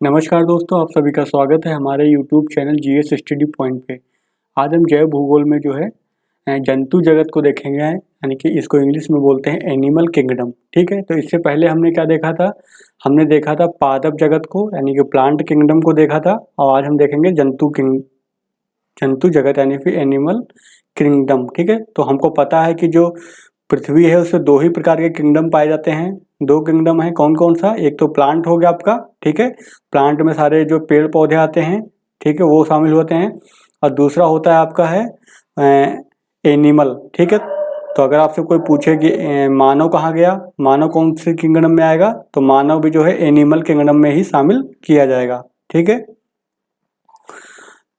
नमस्कार दोस्तों, आप सभी का स्वागत है हमारे YouTube channel GS study point पे। आज हम जैव भूगोल में जो है जंतु जगत को देखेंगे, यानी कि इसको इंग्लिश में बोलते हैं एनिमल किंगडम। ठीक है, तो इससे पहले हमने क्या देखा था? हमने देखा था पादप जगत को, यानी कि प्लांट किंगडम को देखा था। और आज हम देखेंगे जंतु जगत यानी फिर एनिमल किंगडम। ठीक है, तो हमको पता है कि जो पृथ्वी है उसमें दो ही प्रकार के किंगडम पाए जाते हैं। दो किंगडम है, कौन कौन सा? एक तो प्लांट हो गया आपका, ठीक है, प्लांट में सारे जो पेड़ पौधे आते हैं, ठीक है, वो शामिल होते हैं। और दूसरा होता है आपका है एनिमल। ठीक है, तो अगर आपसे कोई पूछे कि मानव कहाँ गया, मानव कौन से किंगडम में आएगा, तो मानव भी जो है एनिमल किंगडम में ही शामिल किया जाएगा। ठीक है,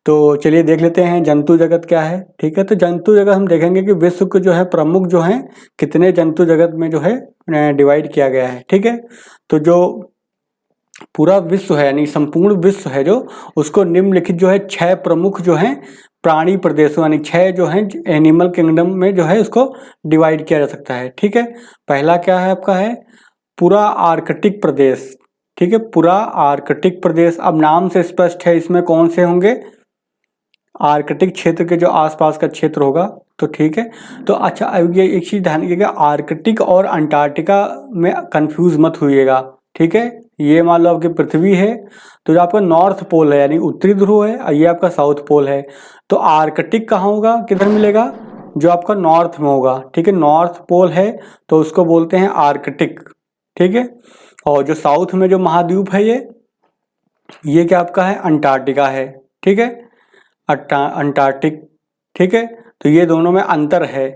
तो चलिए देख लेते हैं जंतु जगत क्या है। ठीक है, तो जंतु जगत हम देखेंगे कि विश्व के जो है प्रमुख जो हैं कितने जंतु जगत में जो है डिवाइड किया गया है। ठीक है, तो जो पूरा विश्व है यानी संपूर्ण विश्व है जो, उसको निम्नलिखित जो है 6 प्रमुख जो हैं प्राणी प्रदेशों यानी 6 जो हैं एनिमल किंगडम में जो है उसको डिवाइड किया जा सकता है। ठीक है, पहला क्या है आपका है पूरा आर्कटिक प्रदेश। ठीक है, पूरा आर्कटिक प्रदेश। अब नाम से स्पष्ट है इसमें कौन से होंगे, आर्कटिक क्षेत्र के जो आसपास का क्षेत्र होगा। तो ठीक है, तो अच्छा अब ये एक चीज ध्यान रखिएगा, आर्कटिक और अंटार्कटिका में कंफ्यूज मत होइएगा। ठीक है, ये मान लो आपकी पृथ्वी है, तो जो आपका नॉर्थ पोल है यानी उत्तरी ध्रुव है, और ये आपका साउथ पोल है। तो आर्कटिक कहाँ होगा, किधर मिलेगा? जो आपका नॉर्थ में होगा। ठीक है, नॉर्थ पोल है तो उसको बोलते हैं आर्कटिक। ठीक है, और जो साउथ में जो महाद्वीप है ये क्या आपका है, अंटार्कटिका है। ठीक है, अंटार्कटिक। ठीक है, तो ये दोनों में अंतर है।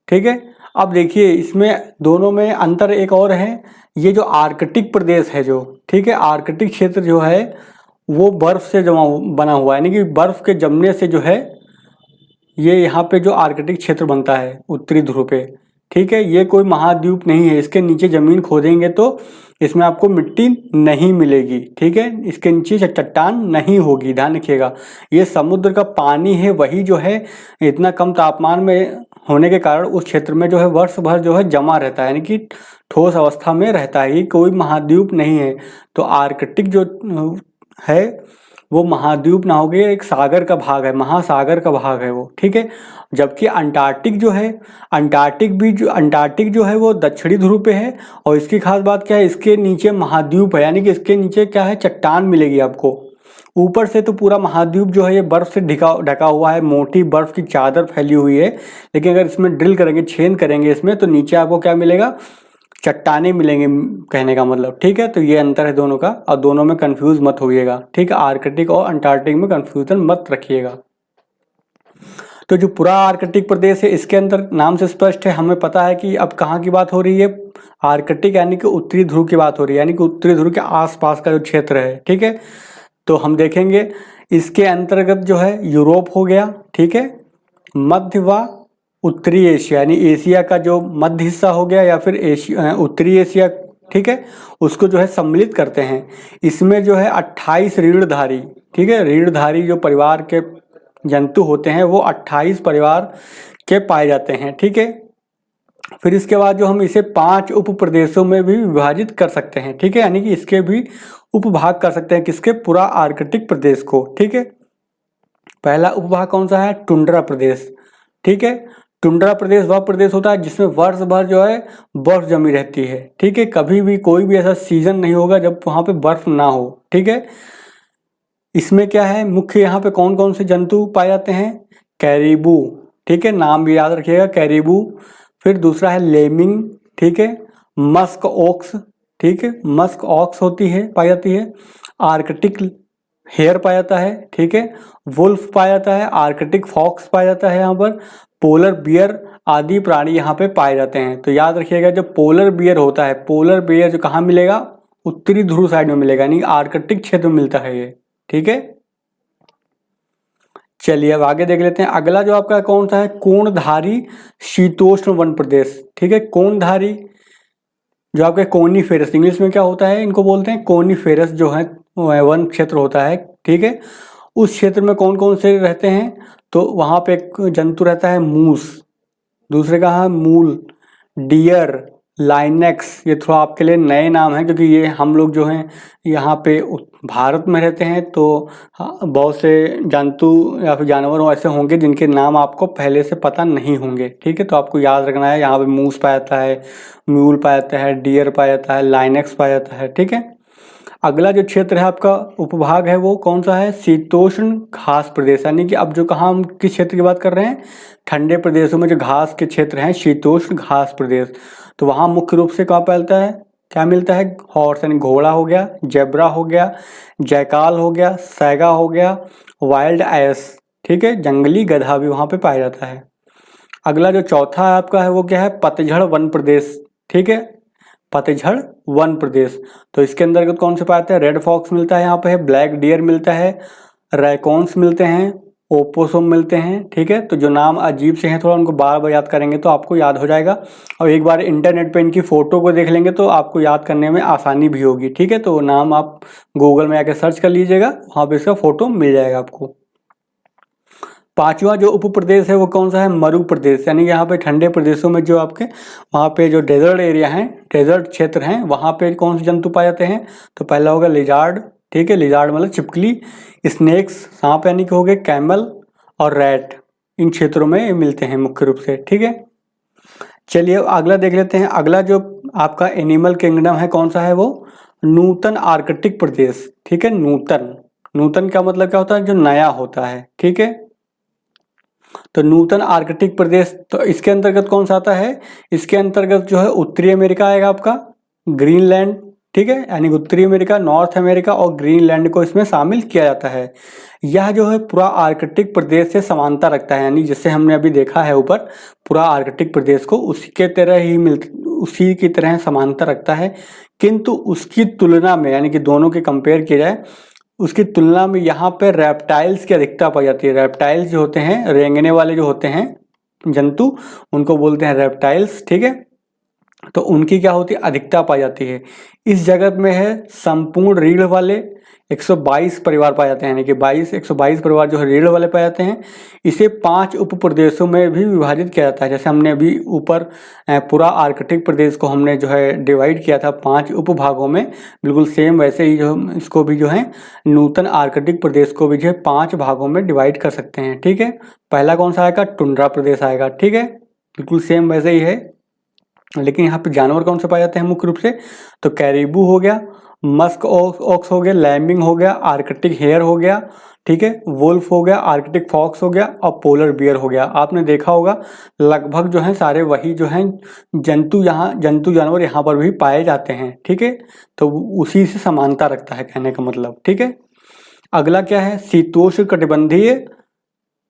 ठीक है, अब देखिए इसमें दोनों में अंतर एक और है, ये जो आर्कटिक प्रदेश है जो, ठीक है, आर्कटिक क्षेत्र जो है वो बर्फ से जमा बना हुआ है, यानी कि बर्फ के जमने से जो है ये यहाँ पे जो आर्कटिक क्षेत्र बनता है उत्तरी ध्रुव पे। ठीक है, ये कोई महाद्वीप नहीं है, इसके नीचे जमीन खोदेंगे तो इसमें आपको मिट्टी नहीं मिलेगी। ठीक है, इसके नीचे चट्टान नहीं होगी, ध्यान रखिएगा। ये समुद्र का पानी है, वही जो है इतना कम तापमान में होने के कारण उस क्षेत्र में जो है वर्ष भर जो है जमा रहता है, यानी कि ठोस अवस्था में रहता है। ये कोई महाद्वीप नहीं है। तो आर्कटिक जो है वो महाद्वीप ना हो गया, एक सागर का भाग है, महासागर का भाग है वो। ठीक है, जबकि अंटार्कटिक जो है, अंटार्कटिक जो है वो दक्षिणी ध्रुव पे है। और इसकी खास बात क्या है, इसके नीचे महाद्वीप है, यानी कि इसके नीचे क्या है, चट्टान मिलेगी आपको। ऊपर से तो पूरा महाद्वीप जो है ये बर्फ से ढका ढका हुआ है, मोटी बर्फ की चादर फैली हुई है। लेकिन अगर इसमें ड्रिल करेंगे, छेद करेंगे इसमें, तो नीचे आपको क्या मिलेगा, चट्टाने मिलेंगे, कहने का मतलब। ठीक है, तो ये अंतर है दोनों का, और दोनों में कंफ्यूज मत होइएगा। ठीक है, आर्कटिक और अंटार्कटिक में कंफ्यूजन मत रखिएगा। तो जो पूरा आर्कटिक प्रदेश है इसके अंदर नाम से स्पष्ट है, हमें पता है कि अब कहाँ की बात हो रही है, आर्कटिक यानी कि उत्तरी ध्रुव की बात हो रही है, यानी कि उत्तरी ध्रुव के आसपास का जो क्षेत्र है। ठीक है, तो हम देखेंगे इसके अंतर्गत जो है यूरोप हो गया। ठीक है, मध्य व उत्तरी एशिया यानी एशिया का जो मध्य हिस्सा हो गया, या फिर एशिया उत्तरी एशिया। ठीक है, उसको जो है सम्मिलित करते हैं। इसमें जो है 28 रीढ़धारी, ठीक है, रीढ़धारी जो परिवार के जंतु होते हैं वो 28 परिवार के पाए जाते हैं। ठीक है, फिर इसके बाद जो हम इसे 5 उप प्रदेशों में भी विभाजित कर सकते हैं। ठीक है, यानी कि इसके भी उपभाग कर सकते हैं, किसके, पूरा आर्कटिक प्रदेश को। ठीक है, पहला उपभाग कौन सा है, टुंड्रा प्रदेश। ठीक है, टुंड्रा प्रदेश वह प्रदेश होता है जिसमें वर्ष भर जो है बर्फ जमी रहती है। ठीक है, कभी भी कोई भी ऐसा सीजन नहीं होगा जब वहाँ पे बर्फ ना हो। ठीक है, इसमें क्या है मुख्य, यहाँ पे कौन कौन से जंतु पाए जाते हैं, कैरिबू। ठीक है, नाम भी याद रखिएगा, कैरिबू। फिर दूसरा है लेमिंग। ठीक है, मस्क ऑक्स। ठीक है, मस्क ऑक्स होती है, पाई जाती है। आर्कटिक हेयर पाया जाता है। ठीक है, वुल्फ पाया जाता है, आर्कटिक फॉक्स पाया जाता है यहाँ पर, पोलर बियर आदि प्राणी यहाँ पे पाए जाते हैं। तो याद रखिएगा, जो पोलर बियर होता है, पोलर बियर जो कहाँ मिलेगा, उत्तरी ध्रुव साइड में मिलेगा, यानी आर्कटिक क्षेत्र में मिलता है ये। ठीक है, चलिए अब आगे देख लेते हैं। अगला जो आपका कौन सा है, कोणधारी शीतोष्ण वन प्रदेश। ठीक है, कोणधारी जो आपके कोनीफेरस, इंग्लिश में क्या होता है, इनको बोलते हैं कोनीफेरस जो है वन क्षेत्र होता है। ठीक है, उस क्षेत्र में कौन कौन से रहते हैं, तो वहाँ पे एक जंतु रहता है मूस, दूसरे का है मूल, डियर, लाइनेक्स, ये थोड़ा आपके लिए नए नाम है क्योंकि ये हम लोग जो हैं यहाँ पे भारत में रहते हैं, तो बहुत से जंतु या फिर जानवर ऐसे होंगे जिनके नाम आपको पहले से पता नहीं होंगे। ठीक है, तो आपको याद रखना है। यहाँ पे मूस पाया जाता है, म्यूल पाया जाता है, डियर पाया जाता है, लाइनेक्स पाया जाता है। ठीक है, अगला जो क्षेत्र है आपका उपभाग है वो कौन सा है? शीतोष्ण घास प्रदेश, यानी कि अब जो कहाँ हम किस क्षेत्र की बात कर रहे हैं? ठंडे प्रदेशों में जो घास के क्षेत्र हैं शीतोष्ण घास प्रदेश, तो वहाँ मुख्य रूप से कहाँ मिलता है? क्या मिलता है? हॉर्स यानी घोड़ा हो गया, जेब्रा हो गया, जैकाल हो गया, सैगा हो गया, वाइल्ड एस, ठीक है, जंगली गधा भी वहाँ पे पाया जाता है। अगला जो चौथा है आपका है वो क्या है? पतझड़ वन प्रदेश। ठीक है, पतझड़ वन प्रदेश, तो इसके अंतर्गत कौन से पाते हैं? रेड फॉक्स मिलता है यहाँ पे, ब्लैक डियर मिलता है, रैकॉन्स मिलते हैं, ओपोसम मिलते हैं। ठीक है, तो जो नाम अजीब से हैं थोड़ा उनको बार बार याद करेंगे तो आपको याद हो जाएगा, और एक बार इंटरनेट पे इनकी फ़ोटो को देख लेंगे तो आपको याद करने में आसानी भी होगी। ठीक है, तो नाम आप गूगल में आके सर्च कर लीजिएगा, वहाँ पे इसका फ़ोटो मिल जाएगा आपको। पांचवा जो उप प्रदेश है वो कौन सा है? मरु प्रदेश, यानी यहाँ पे ठंडे प्रदेशों में जो आपके वहाँ पे जो डेजर्ट एरिया हैं, डेजर्ट क्षेत्र हैं, वहाँ पे कौन से जंतु पाए जाते हैं? तो पहला होगा लिजार्ड। ठीक है, लिजार्ड मतलब छिपकली, स्नेक्स सांप यानी कि हो गए, कैमल और रैट, इन क्षेत्रों में ये मिलते हैं मुख्य रूप से। ठीक है, चलिए अगला देख लेते हैं। अगला जो आपका एनिमल किंगडम है कौन सा है? वो नूतन आर्कटिक प्रदेश। ठीक है, नूतन, नूतन का मतलब क्या होता है? जो नया होता है। ठीक है, तो नूतन आर्कटिक प्रदेश, तो इसके अंतर्गत कौन सा आता है? इसके अंतर्गत जो है उत्तरी अमेरिका आएगा आपका, ग्रीनलैंड। ठीक है, यानी उत्तरी अमेरिका, नॉर्थ अमेरिका और ग्रीनलैंड को इसमें शामिल किया जाता है। यह जो है पूरा आर्कटिक प्रदेश से समानता रखता है, यानी जिससे हमने अभी देखा है ऊपर, पूरा आर्कटिक प्रदेश को उसी की तरह समानता रखता है, किंतु उसकी तुलना में, यानी कि दोनों के कंपेयर किया जाए, उसकी तुलना में यहाँ पे रेप्टाइल्स की अधिकता पाई जाती है। रेप्टाइल्स जो होते हैं, रेंगने वाले जो होते हैं जंतु, उनको बोलते हैं रेप्टाइल्स। ठीक है, तो उनकी क्या होती है? अधिकता पाई जाती है। इस जगत में है संपूर्ण रीढ़ वाले 122 परिवार पाए जाते हैं, यानी कि 122 परिवार जो है रीढ़ वाले पाए जाते हैं। इसे 5 उप प्रदेशों में भी विभाजित किया जाता है, जैसे हमने अभी ऊपर पूरा आर्कटिक प्रदेश को हमने जो है डिवाइड किया था 5 उप भागों में, बिल्कुल सेम वैसे ही जो इसको भी जो है नूतन आर्कटिक प्रदेश को भी जो है 5 भागों में डिवाइड कर सकते हैं। ठीक है, पहला कौन सा आएगा? टुंड्रा प्रदेश आएगा। ठीक है, बिल्कुल सेम वैसे ही है, लेकिन यहाँ पे जानवर कौन से पाए जाते हैं मुख्य रूप से? तो कैरिबू हो गया, मस्क ऑक्स हो गया, लैम्बिंग हो गया, आर्कटिक हेयर हो गया, ठीक है, वुल्फ हो गया, आर्कटिक फॉक्स हो गया और पोलर बियर हो गया। आपने देखा होगा लगभग जो है सारे वही जो हैं जंतु जानवर यहाँ पर भी पाए जाते हैं। ठीक है, तो उसी से समानता रखता है कहने का मतलब। ठीक है, अगला क्या है? शीतोष्ण कटिबंधीय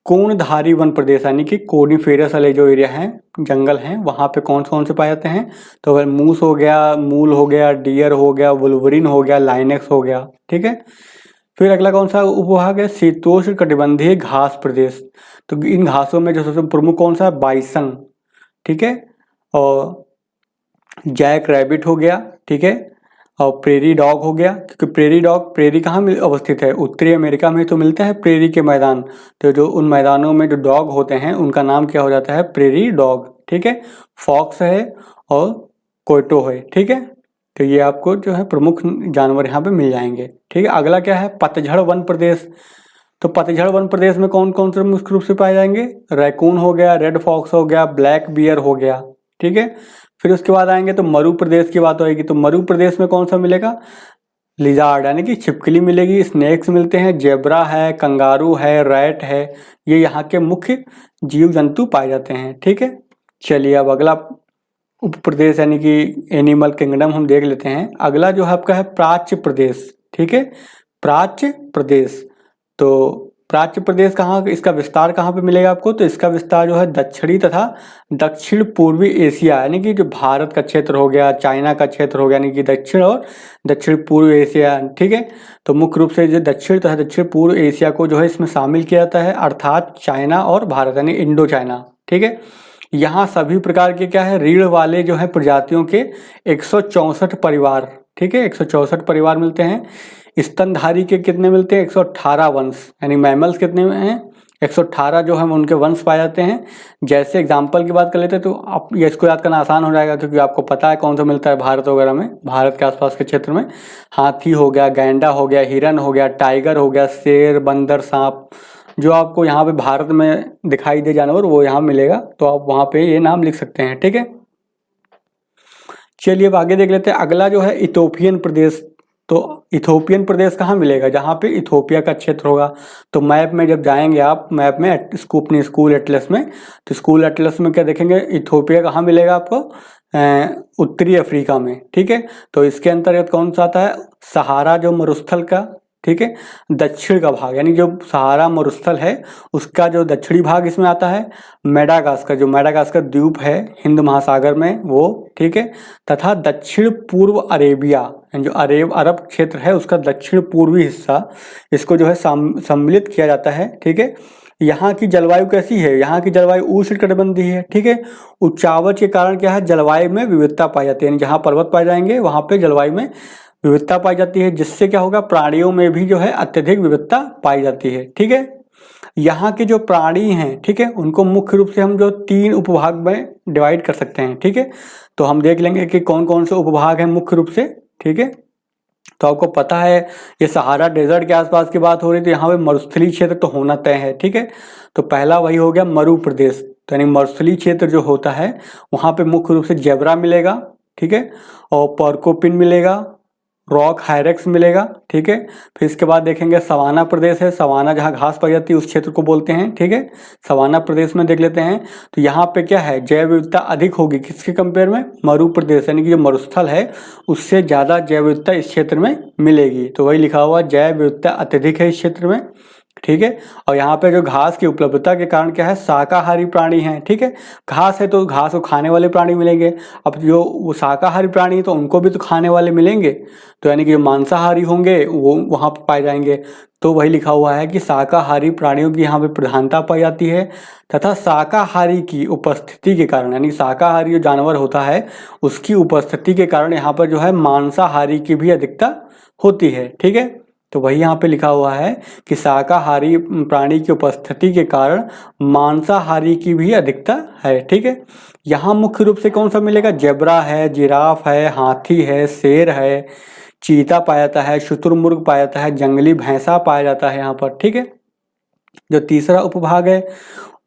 कोणधारी वन प्रदेश, यानी कि कोनिफेरस वाले जो एरिया हैं, जंगल हैं, वहाँ पे कौन से पाए जाते हैं? तो अगर मूस हो गया, मूल हो गया, डियर हो गया, वुल्वरिन हो गया, लाइनेक्स हो गया। ठीक है, फिर अगला कौन सा उपभाग है? शीतोष्ण कटिबंधीय घास प्रदेश, तो इन घासों में जो सबसे प्रमुख कौन सा है? बाइसन। ठीक है, और जैक रैबिट हो गया। ठीक है, और प्रेरी डॉग हो गया, क्योंकि प्रेरी कहाँ अवस्थित है? उत्तरी अमेरिका में तो मिलता है प्रेरी के मैदान, तो जो उन मैदानों में जो डॉग होते हैं उनका नाम क्या हो जाता है? Prairie dog. ठीक है, फॉक्स है और कोयटो है। ठीक है, तो ये आपको जो है प्रमुख जानवर यहाँ पे मिल जाएंगे। ठीक है, अगला क्या है? पतझड़ वन प्रदेश, तो पतझड़ वन प्रदेश में कौन कौन से मुख्य रूप से पाए जाएंगे? रैकून हो गया, रेड फॉक्स हो गया, ब्लैक बियर हो गया। ठीक है, फिर उसके बाद आएंगे तो मरु प्रदेश की बात होगी, तो मरु प्रदेश में कौन सा मिलेगा? लिजार्ड, यानी कि छिपकली मिलेगी, स्नेक्स मिलते हैं, जेब्रा है, कंगारू है, रैट है, ये यहाँ के मुख्य जीव जंतु पाए जाते हैं। ठीक है, चलिए अब अगला उप प्रदेश यानी कि एनिमल किंगडम हम देख लेते हैं। अगला जो है आपका है प्राच्य प्रदेश। ठीक है, प्राच्य प्रदेश, तो प्राच्य प्रदेश कहाँ, इसका विस्तार कहाँ पे मिलेगा आपको? तो इसका विस्तार जो है दक्षिणी तथा दक्षिण पूर्वी एशिया, यानी कि जो भारत का क्षेत्र हो गया, चाइना का क्षेत्र हो गया, यानी कि दक्षिण और दक्षिण पूर्व एशिया। ठीक है, तो मुख्य रूप से जो दक्षिण तथा दक्षिण पूर्व एशिया को जो है इसमें शामिल किया जाता है, अर्थात चाइना और भारत, यानी इंडो चाइना। ठीक है, यहाँ सभी प्रकार के क्या है? रीढ़ वाले जो है प्रजातियों के 164 परिवार, ठीक है, 164 परिवार मिलते हैं। स्तनधारी के कितने मिलते हैं? 118 वंश, यानी मैमल्स कितने हैं? 118 जो हम उनके वंश पाए जाते हैं। जैसे एग्जाम्पल की बात कर लेते हैं तो आप ये इसको याद करना आसान हो जाएगा, क्योंकि आपको पता है कौन सा मिलता है भारत वगैरह में, भारत के आसपास के क्षेत्र में। हाथी हो गया, गैंडा हो गया, हिरन हो गया, टाइगर हो गया, शेर, बंदर, सांप, जो आपको यहाँ पे भारत में दिखाई दे जानवर वो यहाँ मिलेगा, तो आप वहाँ पे ये नाम लिख सकते हैं। ठीक है, चलिए अब आगे देख लेते हैं। अगला जो है इथोपियन प्रदेश। तो इथोपियन प्रदेश कहाँ मिलेगा? जहाँ पे इथोपिया का क्षेत्र होगा। तो मैप में जब जाएंगे आप, मैप में अपने स्कूल एटलस में, तो स्कूल एटलस में क्या देखेंगे, इथोपिया कहाँ मिलेगा आपको? उत्तरी अफ्रीका में। ठीक है, तो इसके अंतर्गत कौन सा आता है? सहारा जो मरुस्थल का, ठीक है, दक्षिण का भाग, यानी जो सहारा मरुस्थल है उसका जो दक्षिणी भाग इसमें आता है। मेडागास्कर, जो मेडागास्कर द्वीप है हिंद महासागर में वो, ठीक है, तथा दक्षिण पूर्व अरेबिया, जो अरब क्षेत्र है उसका दक्षिण पूर्वी हिस्सा, इसको जो है सम्मिलित किया जाता है। ठीक है, यहाँ की जलवायु कैसी है? यहाँ की जलवायु उष्णकटिबंधीय है। ठीक है, उच्चावच के कारण क्या है, जलवायु में विविधता पाई जाती है, जहाँ पर्वत पाए जाएंगे वहाँ पे जलवायु में विविधता पाई जाती है, जिससे क्या होगा, प्राणियों में भी जो है अत्यधिक विविधता पाई जाती है। ठीक है, यहाँ के जो प्राणी हैं, ठीक है, उनको मुख्य रूप से हम जो 3 उपभाग में डिवाइड कर सकते हैं। ठीक है, तो हम देख लेंगे कि कौन कौन से उपभाग हैं मुख्य रूप से। ठीक है, तो आपको पता है ये सहारा डेजर्ट के आसपास की बात हो रही, तो यहाँ पे मरुस्थलीय क्षेत्र तो होना तय है। ठीक है, तो पहला वही हो गया मरु प्रदेश, तो यानी मरुस्थलीय क्षेत्र जो होता है वहाँ पे मुख्य रूप से जेब्रा मिलेगा। ठीक है, और पोर्कोपिन मिलेगा, रॉक हायरेक्स मिलेगा। ठीक है, फिर इसके बाद देखेंगे सवाना प्रदेश है, सवाना जहाँ घास पाई जाती है उस क्षेत्र को बोलते हैं। ठीक है, सवाना प्रदेश में देख लेते हैं, तो यहाँ पे क्या है, जैव विविधता अधिक होगी, किसके कंपेयर में? मरु प्रदेश, यानी कि जो मरुस्थल है उससे ज़्यादा जैव विविधता इस क्षेत्र में मिलेगी। तो वही लिखा हुआ, जैव विविधता अत्यधिक है इस क्षेत्र में। ठीक है, और यहाँ पे जो घास की उपलब्धता के कारण क्या है, शाकाहारी प्राणी हैं। ठीक है, घास है तो घास को खाने वाले प्राणी मिलेंगे। अब जो वो शाकाहारी प्राणी है तो उनको भी तो खाने वाले मिलेंगे, तो यानी कि जो मांसाहारी होंगे वो वहाँ पर पाए जाएंगे। तो वही लिखा हुआ है कि शाकाहारी प्राणियों की यहाँ पे प्रधानता पाई जाती है, तथा शाकाहारी की उपस्थिति के कारण, यानी शाकाहारी जो जानवर होता है उसकी उपस्थिति के कारण यहाँ पर जो है मांसाहारी की भी अधिकता होती है। ठीक है, तो वही यहाँ पे लिखा हुआ है कि शाकाहारी प्राणी की उपस्थिति के कारण मांसाहारी की भी अधिकता है। ठीक है, यहाँ मुख्य रूप से कौन सा मिलेगा? जेब्रा है, जिराफ है, हाथी है, शेर है, चीता पाया जाता है, शुतुरमुर्ग पाया जाता है, जंगली भैंसा पाया जाता है यहाँ पर। ठीक है, जो तीसरा उपभाग है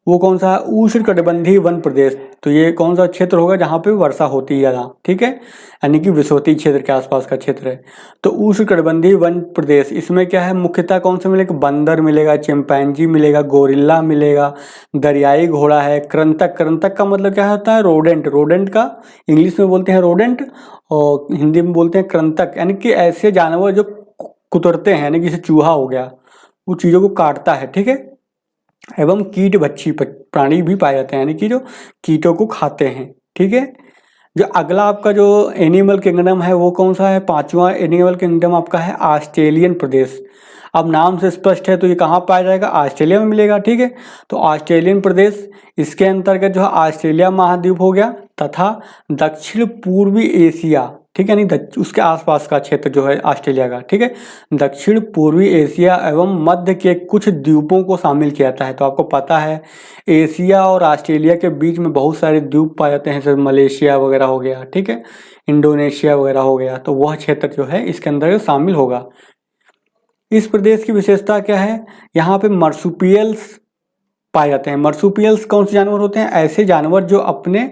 वो कौन सा है? उष्णकटिबंधीय वन प्रदेश। तो ये कौन सा क्षेत्र होगा जहाँ पे वर्षा होती है ज़्यादा। ठीक है, यानी कि विषुवतीय क्षेत्र के आसपास का क्षेत्र है। तो उष्णकटिबंधीय वन प्रदेश, इसमें क्या है, मुख्यतः कौन सा मिलेगा? बंदर मिलेगा, चिंपैंजी मिलेगा, गोरिल्ला मिलेगा, दरियाई घोड़ा है, कृंतक। कृंतक का मतलब क्या होता है? रोडेंट। रोडेंट का इंग्लिश में बोलते हैं रोडेंट और हिंदी में बोलते हैं कृंतक, यानी कि ऐसे जानवर जो कुतरते हैं, यानी कि जैसे चूहा हो गया, वो चीज़ों को काटता है। ठीक है, एवं कीट भक्षी प्राणी भी पाए जाते हैं, यानी कि जो कीटों को खाते हैं। ठीक है, जो अगला आपका जो एनिमल किंगडम है वो कौन सा है? 5वां एनिमल किंगडम आपका है ऑस्ट्रेलियन प्रदेश। अब नाम से स्पष्ट है तो ये कहाँ पाया जाएगा? ऑस्ट्रेलिया में मिलेगा। ठीक है, तो ऑस्ट्रेलियन प्रदेश, इसके अंतर्गत जो है ऑस्ट्रेलिया महाद्वीप हो गया तथा दक्षिण पूर्वी एशिया, ठीक है, यानी उसके आसपास का क्षेत्र जो है ऑस्ट्रेलिया का। ठीक है, दक्षिण पूर्वी एशिया एवं मध्य के कुछ द्वीपों को शामिल किया जाता है। तो आपको पता है एशिया और ऑस्ट्रेलिया के बीच में बहुत सारे द्वीप पाए जाते हैं, जैसे मलेशिया वगैरह हो गया, ठीक है, इंडोनेशिया वगैरह हो गया, तो वह क्षेत्र जो है इसके अंदर शामिल होगा। इस प्रदेश की विशेषता क्या है? यहाँ पे मर्सुपियल्स पाए जाते हैं। मर्सुपियल्स कौन से जानवर होते हैं? ऐसे जानवर जो अपने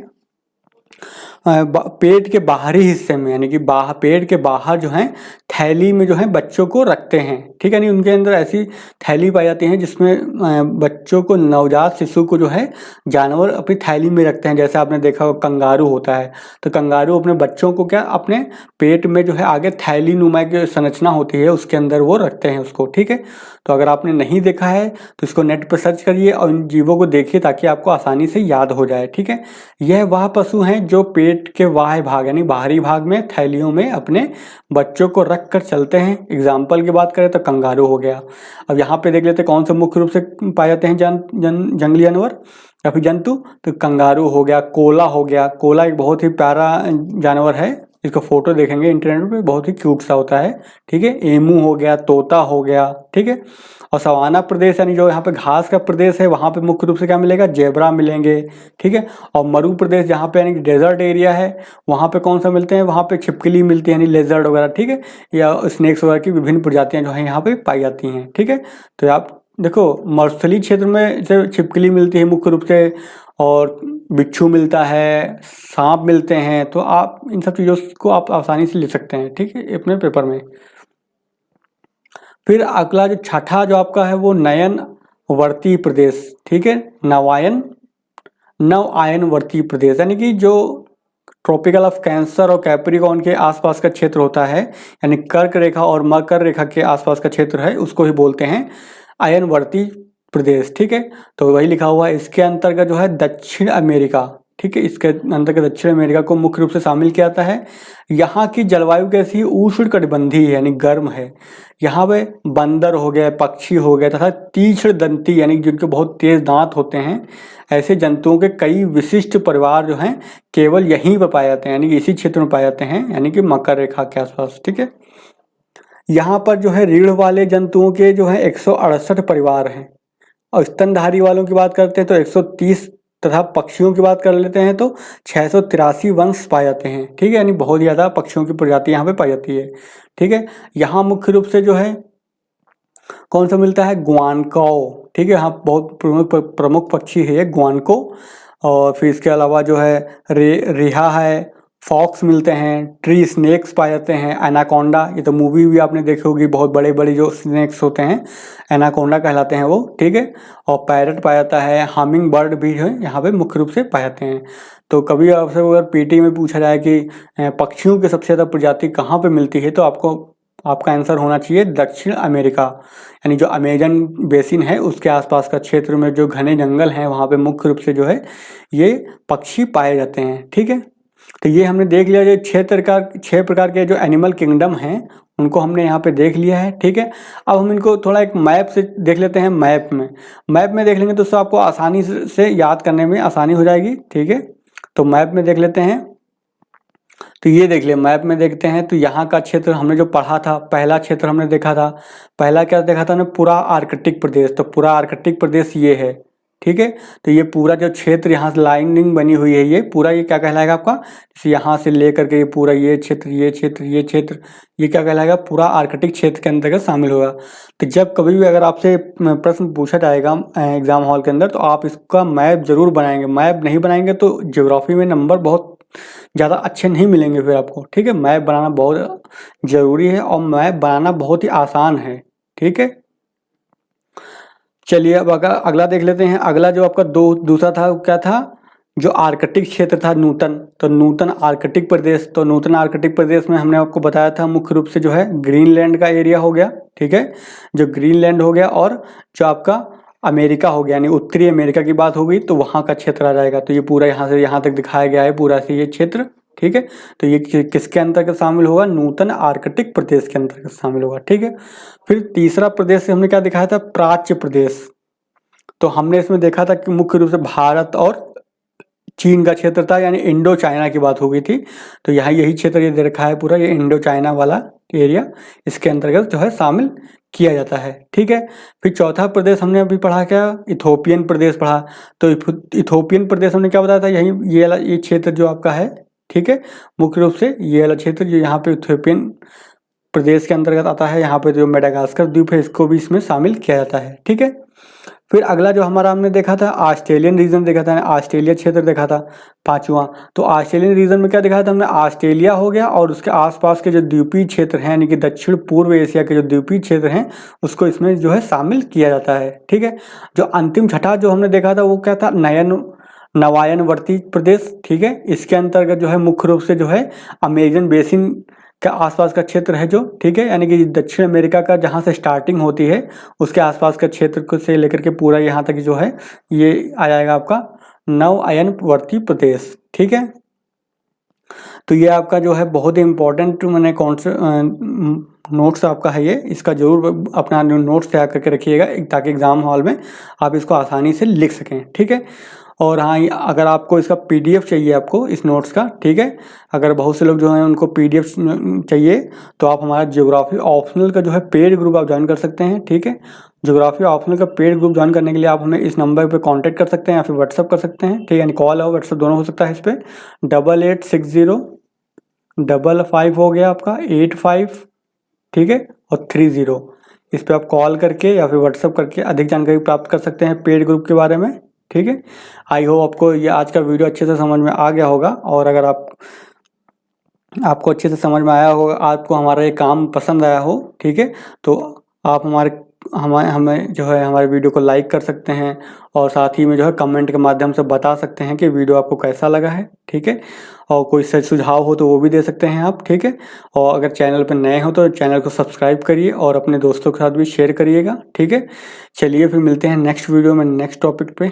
पेट के बाहरी हिस्से में, यानी कि पेट के बाहर जो है थैली में जो है बच्चों को रखते हैं। ठीक है, यानी उनके अंदर ऐसी थैली पाई जाती है जिसमें बच्चों को, नवजात शिशु को जो है जानवर अपनी थैली में रखते हैं। जैसे आपने देखा हो कंगारू होता है, तो कंगारू अपने बच्चों को क्या अपने पेट में जो है आगे थैली नुमा की संरचना होती है उसके अंदर वो रखते हैं उसको। ठीक है, तो अगर आपने नहीं देखा है तो इसको नेट पर सर्च करिए और इन जीवों को देखिए ताकि आपको आसानी से याद हो जाए। ठीक है, यह वह पशु हैं जो पेट के बाह्य भाग यानी बाहरी भाग में थैलियों में अपने बच्चों को रख कर चलते हैं। एग्जाम्पल की बात करें तो कंगारू हो गया। अब यहाँ पे देख लेते हैं कौन से मुख्य रूप से पाए जाते हैं जंगली जानवर या फिर जंतु। तो कंगारू हो गया, कोला हो गया। कोला एक बहुत ही प्यारा जानवर है, इसका फोटो देखेंगे इंटरनेट पे, बहुत ही क्यूट सा होता है, ठीक है। एमू हो गया, तोता हो गया, ठीक है। और सवाना प्रदेश यानी जो यहाँ पे घास का प्रदेश है, वहाँ पे मुख्य रूप से क्या मिलेगा, जेब्रा मिलेंगे, ठीक है। और मरु प्रदेश जहाँ पे यानी कि डेजर्ट एरिया है, वहाँ पे कौन सा मिलते हैं, वहाँ पे छिपकली मिलती है, यानी लेजर्ड वगैरह, ठीक है, या स्नेक्स वगैरह की विभिन्न प्रजातियाँ जो है यहाँ पे पाई जाती हैं, ठीक है। तो आप देखो मरुस्थलीय क्षेत्र में से छिपकली मिलती है मुख्य रूप से, और बिच्छू मिलता है, सांप मिलते हैं, तो आप इन सब चीज़ों को आप आसानी से लिख सकते हैं, ठीक है, अपने पेपर में। फिर अगला जो छठा जो आपका है वो नयन वर्ती प्रदेश, ठीक है, नव आयनवर्ती प्रदेश, यानी कि जो ट्रॉपिकल ऑफ कैंसर और कैप्रिकॉर्न के आसपास का क्षेत्र होता है, यानी कर्क रेखा और मकर रेखा के आसपास का क्षेत्र है, उसको ही बोलते हैं आयनवर्ती प्रदेश, ठीक है। तो वही लिखा हुआ है, इसके अंतर्गत जो है दक्षिण अमेरिका, ठीक है, इसके अंतर्गत दक्षिण अमेरिका को मुख्य रूप से शामिल किया जाता है। यहाँ की जलवायु कैसी है, उष्णकटिबंधीय है, यानी गर्म है। यहाँ पे बंदर हो गए, पक्षी हो गए, तथा तीक्ष्ण दंती यानी जिनके बहुत तेज दांत होते हैं, ऐसे जंतुओं के कई विशिष्ट परिवार जो हैं केवल यहीं पर पाए जाते हैं, यानी कि इसी क्षेत्र में पाए जाते हैं, यानी कि मकर रेखा के आसपास, ठीक है। यहाँ पर जो है रीढ़ वाले जंतुओं के जो है 168 परिवार हैं, और स्तनधारी वालों की बात करते हैं तो 130, तथा पक्षियों की बात कर लेते हैं तो 683 वंश पाए जाते हैं, ठीक है, यानी बहुत ज़्यादा पक्षियों की प्रजाति यहाँ पे पाई जाती है, ठीक है। यहाँ मुख्य रूप से जो है कौन सा मिलता है, ग्वानकौ, ठीक है, यहाँ बहुत प्रमुख पक्षी है ये ग्वानकौ। और फिर इसके अलावा जो है रिहा है, फॉक्स मिलते हैं, ट्री स्नेक्स पाए जाते हैं, एनाकोंडा, ये तो मूवी भी आपने देखी होगी, बहुत बड़े बड़े जो स्नेक्स होते हैं एनाकोंडा कहलाते हैं वो, ठीक है। और पैरट पाया जाता है, हमिंग बर्ड भी है यहाँ पे मुख्य रूप से पाए जाते हैं। तो कभी आपसे अगर पीटी में पूछा जाए कि पक्षियों की सबसे ज़्यादा प्रजाति कहाँ पे मिलती है, तो आपका आंसर होना चाहिए दक्षिण अमेरिका, यानी जो अमेजन बेसिन है उसके आसपास का क्षेत्र में जो घने जंगल हैं वहाँ पे मुख्य रूप से जो है ये पक्षी पाए जाते हैं, ठीक है। तो ये हमने देख लिया, जो 6 प्रकार के जो एनिमल किंगडम हैं उनको हमने यहाँ पे देख लिया है, ठीक है। अब हम इनको थोड़ा एक मैप से देख लेते हैं। मैप में देख लेंगे तो उससे आपको आसानी से याद करने में आसानी हो जाएगी, ठीक है। तो मैप में देख लेते हैं, तो ये देख लिया, मैप में देखते हैं तो यहाँ का क्षेत्र हमने जो पढ़ा था, पहला क्षेत्र हमने देखा था, पहला क्या देखा था हमने, पूरा आर्कटिक प्रदेश। तो पूरा आर्कटिक प्रदेश ये है, ठीक है। तो ये पूरा जो क्षेत्र यहाँ से लाइनिंग बनी हुई है, ये पूरा ये क्या कहलाएगा आपका, जैसे यहाँ से लेकर के ये पूरा ये क्षेत्र ये क्या कहलाएगा, पूरा आर्कटिक क्षेत्र के अंतर्गत शामिल होगा। तो जब कभी भी अगर आपसे प्रश्न पूछा जाएगा एग्जाम हॉल के अंदर, तो आप इसका मैप जरूर बनाएंगे। मैप नहीं बनाएंगे तो ज्योग्राफी में नंबर बहुत ज़्यादा अच्छे नहीं मिलेंगे फिर आपको, ठीक है। मैप बनाना बहुत ज़रूरी है, और मैप बनाना बहुत ही आसान है, ठीक है। चलिए अब अगला देख लेते हैं। अगला जो आपका दूसरा था वो क्या था, जो आर्कटिक क्षेत्र था नूतन, तो नूतन आर्कटिक प्रदेश। तो नूतन आर्कटिक प्रदेश में हमने आपको बताया था मुख्य रूप से जो है ग्रीनलैंड का एरिया हो गया, ठीक है, जो ग्रीनलैंड हो गया, और जो आपका अमेरिका हो गया, यानी उत्तरी अमेरिका की बात हो गई तो वहाँ का क्षेत्र आ जाएगा। तो ये पूरा यहाँ से यहाँ तक दिखाया गया है, पूरा से ये क्षेत्र, ठीक है। तो ये किसके अंतर्गत शामिल होगा, नूतन आर्कटिक प्रदेश के अंतर्गत शामिल होगा, ठीक है। फिर तीसरा प्रदेश से हमने क्या दिखाया था, प्राच्य प्रदेश। तो हमने इसमें देखा था कि मुख्य रूप से भारत और चीन का क्षेत्र था, यानी इंडो चाइना की बात हो गई थी। तो यहाँ यही क्षेत्र ये दे रखा है पूरा, ये इंडो चाइना वाला एरिया इसके अंतर्गत जो है शामिल किया जाता है, ठीक है। फिर चौथा प्रदेश हमने अभी पढ़ा क्या, इथोपियन प्रदेश पढ़ा। तो इथोपियन प्रदेश हमने क्या बताया था, यही ये क्षेत्र जो आपका है, ठीक है, मुख्य रूप से ये वाला क्षेत्र जो यहाँ पे इथोपियन प्रदेश के अंतर्गत आता है। यहाँ पे जो मेडागास्कर द्वीप है इसको भी इसमें शामिल किया जाता है, ठीक है। फिर अगला जो हमारा हमने देखा था ऑस्ट्रेलियन रीजन देखा था, ऑस्ट्रेलिया क्षेत्र देखा था पांचवा। तो ऑस्ट्रेलियन रीजन में क्या देखा था हमने, ऑस्ट्रेलिया हो गया और उसके आसपास के जो द्वीपीय क्षेत्र हैं, यानी कि दक्षिण पूर्व एशिया के जो द्वीपीय क्षेत्र हैं उसको इसमें जो है शामिल किया जाता है, ठीक है। जो अंतिम छठा जो हमने देखा था वो क्या था, नवायनवर्ती प्रदेश, ठीक है। इसके अंतर्गत जो है मुख्य रूप से जो है अमेजन बेसिन के आसपास का क्षेत्र है जो, ठीक है, यानी कि दक्षिण अमेरिका का जहाँ से स्टार्टिंग होती है उसके आसपास का क्षेत्र को से लेकर के पूरा यहाँ तक जो है ये आ जाएगा आपका नवायनवर्ती प्रदेश, ठीक है। तो ये आपका जो है बहुत ही इम्पोर्टेंट मैंने कौन से नोट्स आपका है ये, इसका जरूर अपना नोट्स तैयार करके रखिएगा ताकि एग्जाम हॉल में आप इसको आसानी से लिख सकें, ठीक है। और हाँ, अगर आपको इसका PDF चाहिए आपको इस नोट्स का, ठीक है, अगर बहुत से लोग जो हैं उनको PDF चाहिए तो आप हमारा ज्योग्राफी ऑप्शनल का जो है पेड ग्रुप आप ज्वाइन कर सकते हैं, ठीक है। ज्योग्राफी ऑप्शनल का पेड ग्रुप ज्वाइन करने के लिए आप हमें इस नंबर पे कांटेक्ट कर सकते हैं या फिर व्हाट्सअप कर सकते हैं, ठीक है, यानी कॉल और व्हाट्सअप दोनों हो सकता है इस पर। 886055 हो गया आपका 85, ठीक है, और 30, इस पर आप कॉल करके या फिर व्हाट्सअप करके अधिक जानकारी प्राप्त कर सकते हैं पेड ग्रुप के बारे में, ठीक है। आई होप आपको ये आज का वीडियो अच्छे से समझ में आ गया होगा, और अगर आपको अच्छे से समझ में आया होगा, आपको हमारा ये काम पसंद आया हो, ठीक है, तो आप हमें जो है हमारे वीडियो को लाइक कर सकते हैं, और साथ ही में जो है कमेंट के माध्यम से बता सकते हैं कि वीडियो आपको कैसा लगा है, ठीक है। और कोई सच सुझाव हो तो वो भी दे सकते हैं आप, ठीक है। और अगर चैनल पर नए हो तो चैनल को सब्सक्राइब करिए और अपने दोस्तों के साथ भी शेयर करिएगा, ठीक है। चलिए फिर मिलते हैं नेक्स्ट वीडियो में नेक्स्ट टॉपिक पे।